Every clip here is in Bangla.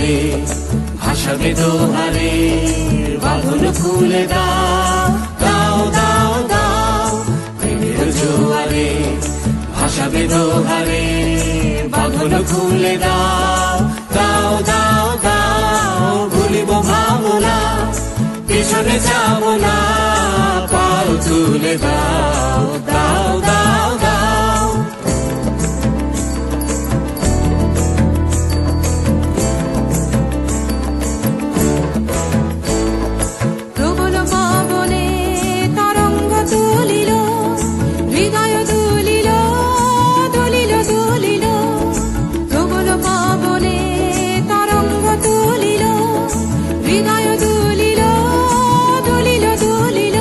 জোয়ারে ভাসাবে দোহারে, বাঁধন খুলে দাও দাও দাও দাও। প্রেমের জোয়ারে ভাসাবে দোহারে, বাঁধন খুলে দাও দাও দাও দাও। ভুলিব ভাবনা, পিছনে যাব না, পাল তুলে দাও দাও দাও দাও। প্রবল পবনে তরঙ্গ তুলিল, হৃদয় দুলিল দুলিল দুলিল। প্রবল পবনে তরঙ্গ তুলিল, হৃদয় দুলিল দুলিল দুলিল।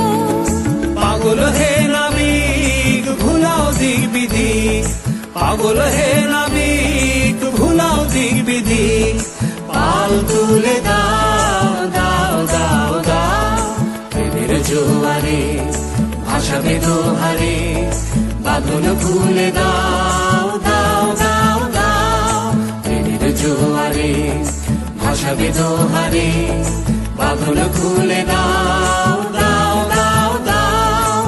পাগল হে নাবিক ভুলাও দিক বিধি, পাগল হে নাবিক ভুলাও দিক বিধি। পাল তুলে দাও দাও দাও দাও। প্রেমের জোয়ারে ভাসাবে দোহারে, বাঁধন খুলে দাও দাও দাও দাও। প্রেমের জোয়ারে ভাসাবে দোহারে, বাঁধন খুলে দাও দাও দাও দাও।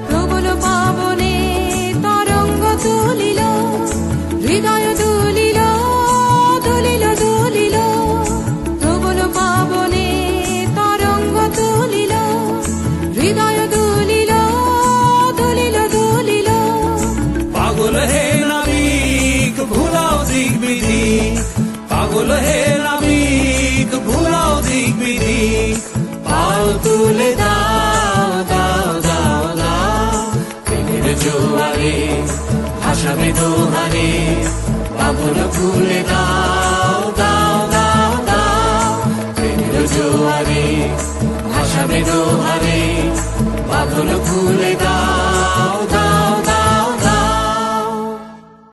প্রবল পবনে তরঙ্গ তুলিল, হৃদয় দুলিল দুলিল দুলিল। প্রবল পবনে তরঙ্গ তুলিল, হৃদয় দুলিল দুলিল দুলিল। পাগল হে নাবিক ভুলাও দিক বিধি, পাগল হে নাবিক ভুলাও দিক বিধি। পাল তুলে দাও দাও দাও দাও। প্রেমের জোয়ারে ভাসাবে দোহারে, বাঁধন খুলে দাও দাও দাও দাও। প্রেমের জোয়ারে ভাসাবে দোহারে, বাঁধন খুলে দাও।